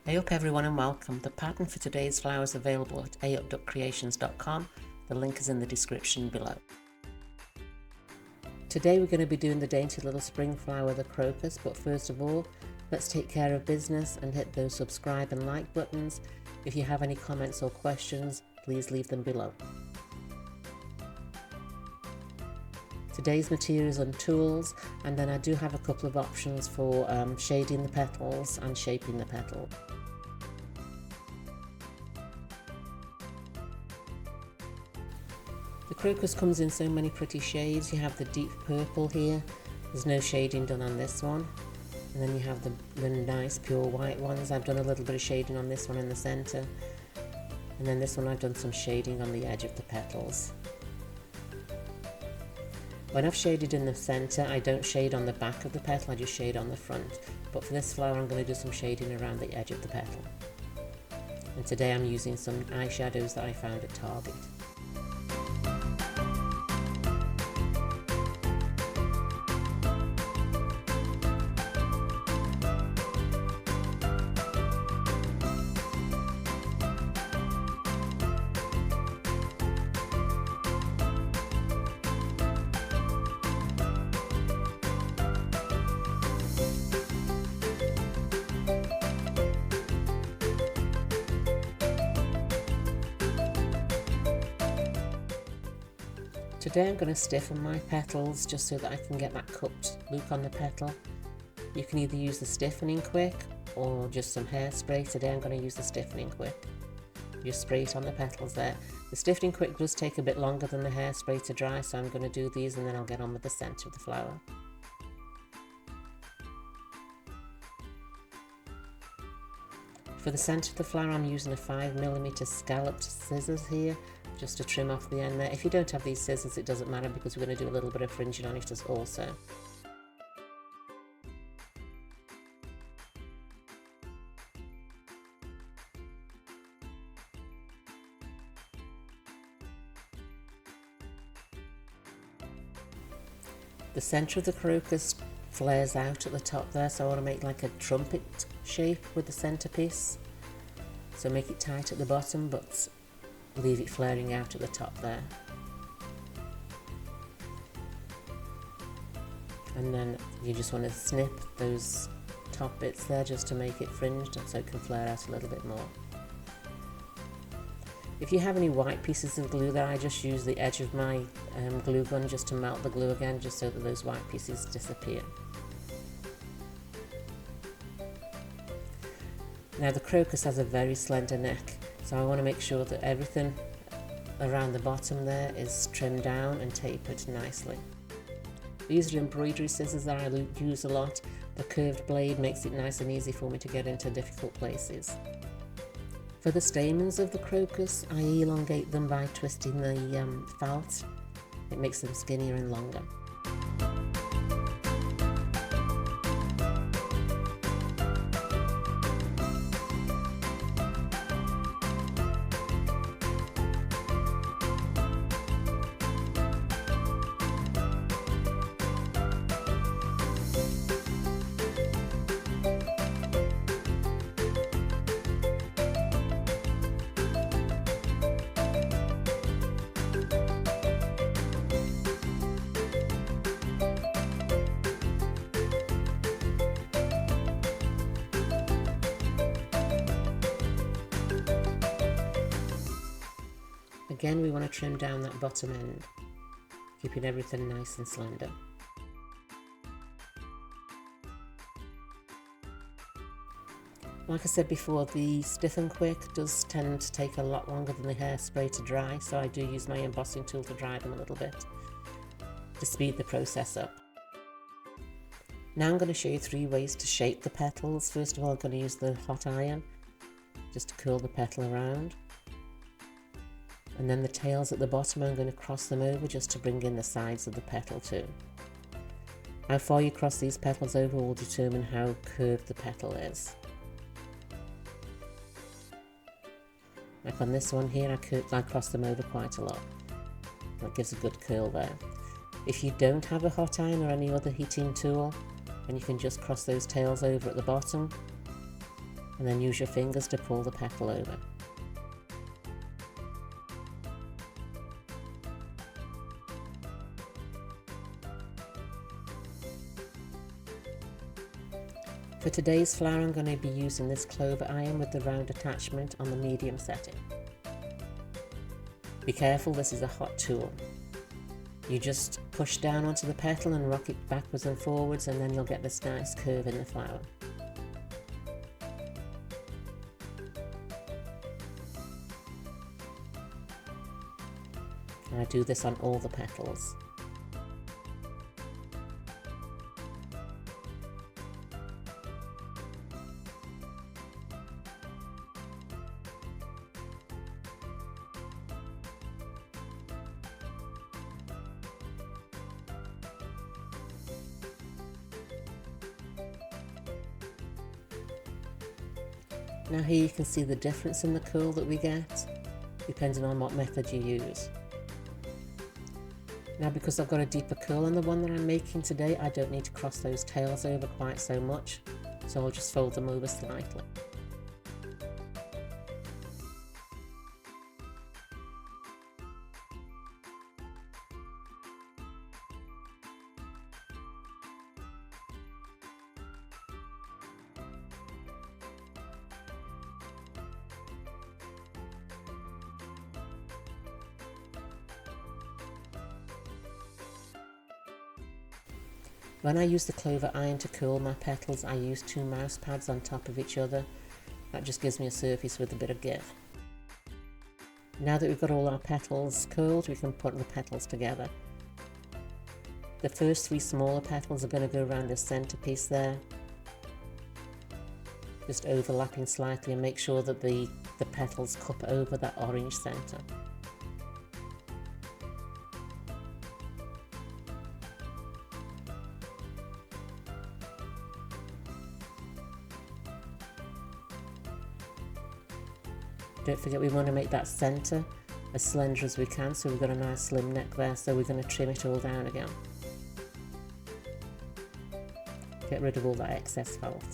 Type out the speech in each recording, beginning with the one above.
Hey up everyone and welcome. The pattern for today's flower is available at aup.creations.com. The link is in the description below. Today we're going to be doing the dainty little spring flower, the crocus, but first of all, let's take care of business and hit those subscribe and like buttons. If you have any comments or questions, please leave them below. Today's materials and tools, and then I do have a couple of options for shading the petals and shaping the petal. The crocus comes in so many pretty shades. You have the deep purple here, there's no shading done on this one, and then you have the nice pure white ones. I've done a little bit of shading on this one in the centre, and then this one I've done some shading on the edge of the petals. When I've shaded in the centre, I don't shade on the back of the petal, I just shade on the front. But for this flower I'm going to do some shading around the edge of the petal. And today I'm using some eyeshadows that I found at Target. Today I'm going to stiffen my petals just so that I can get that cupped look on the petal. You can either use the stiffening quick or just some hairspray. Today I'm going to use the stiffening quick. Just spray it on the petals there. The stiffening quick does take a bit longer than the hairspray to dry, so I'm going to do these and then I'll get on with the centre of the flower. For the centre of the flower I'm using a 5mm scalloped scissors here, just to trim off the end there. If you don't have these scissors it doesn't matter because we're going to do a little bit of fringing on it as also. The centre of the crocus flares out at the top there, so I want to make like a trumpet shape with the centrepiece. So make it tight at the bottom but leave it flaring out at the top there. And then you just want to snip those top bits there just to make it fringed and so it can flare out a little bit more. If you have any white pieces of glue there, I just use the edge of my glue gun just to melt the glue again, just so that those white pieces disappear. Now the crocus has a very slender neck, so I want to make sure that everything around the bottom there is trimmed down and tapered nicely. These are embroidery scissors that I use a lot. The curved blade makes it nice and easy for me to get into difficult places. For the stamens of the crocus, I elongate them by twisting the felt. It makes them skinnier and longer. Again, we want to trim down that bottom end, keeping everything nice and slender. Like I said before, the stiffen quick does tend to take a lot longer than the hairspray to dry, so I do use my embossing tool to dry them a little bit, to speed the process up. Now I'm going to show you 3 ways to shape the petals. First of all, I'm going to use the hot iron, just to curl the petal around. And then the tails at the bottom, I'm going to cross them over just to bring in the sides of the petal too. How far you cross these petals over will determine how curved the petal is. Like on this one here, I cross them over quite a lot. That gives a good curl there. If you don't have a hot iron or any other heating tool, and you can just cross those tails over at the bottom, and then use your fingers to pull the petal over. For today's flower, I'm going to be using this clover iron with the round attachment on the medium setting. Be careful, this is a hot tool. You just push down onto the petal and rock it backwards and forwards, and then you'll get this nice curve in the flower. And I do this on all the petals. Now here you can see the difference in the curl that we get, depending on what method you use. Now because I've got a deeper curl in the one that I'm making today, I don't need to cross those tails over quite so much, so I'll just fold them over slightly. When I use the clover iron to curl my petals, I use 2 mouse pads on top of each other. That just gives me a surface with a bit of give. Now that we've got all our petals curled, we can put the petals together. The first 3 smaller petals are going to go around the centerpiece there, just overlapping slightly, and make sure that the petals cup over that orange center. Don't forget, we want to make that centre as slender as we can, so we've got a nice slim neck there, so we're going to trim it all down again. Get rid of all that excess felt.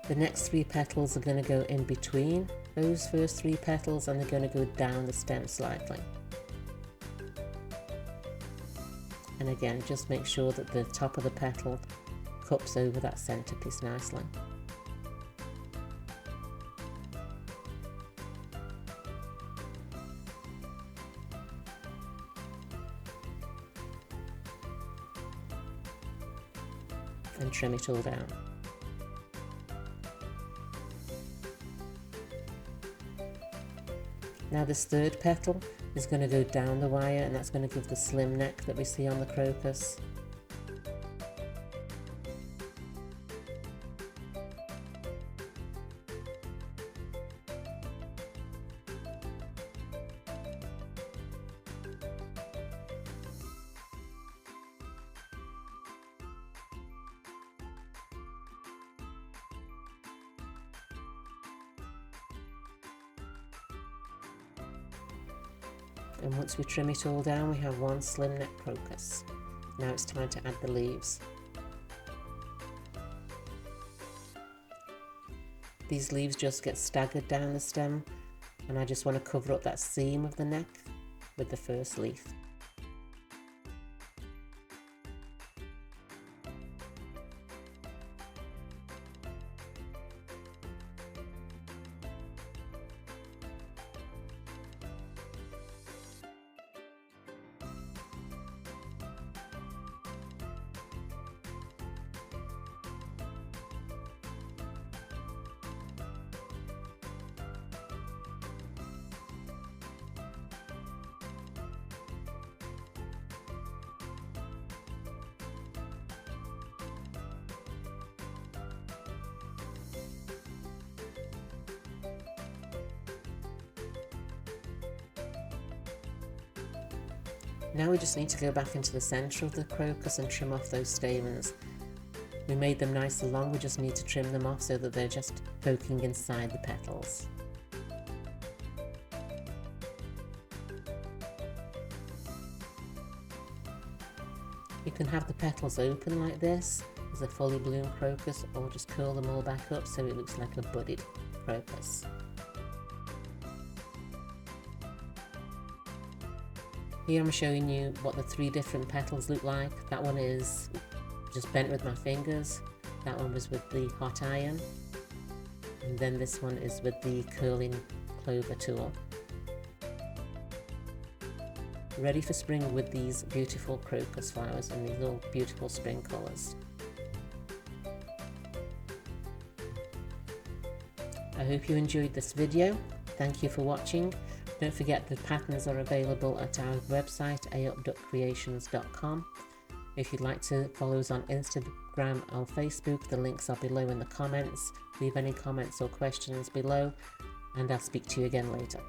The next 3 petals are going to go in between those first 3 petals, and they're going to go down the stem slightly. And again, just make sure that the top of the petal cups over that centerpiece nicely. And trim it all down. Now this 3rd petal is going to go down the wire, and that's going to give the slim neck that we see on the crocus. And once we trim it all down, we have 1 slim neck crocus. Now it's time to add the leaves. These leaves just get staggered down the stem, and I just want to cover up that seam of the neck with the first leaf. Now we just need to go back into the centre of the crocus and trim off those stamens. We made them nice and long, we just need to trim them off so that they're just poking inside the petals. You can have the petals open like this as a fully bloomed crocus, or just curl them all back up so it looks like a budded crocus. Here I'm showing you what the 3 different petals look like. That one is just bent with my fingers, that one was with the hot iron, and then this one is with the curling clover tool. Ready for spring with these beautiful crocus flowers and these little beautiful spring colours. I hope you enjoyed this video. Thank you for watching. Don't forget the patterns are available at our website aup.creations.com. If you'd like to follow us on Instagram or Facebook, the links are below in the comments. Leave any comments or questions below, and I'll speak to you again later.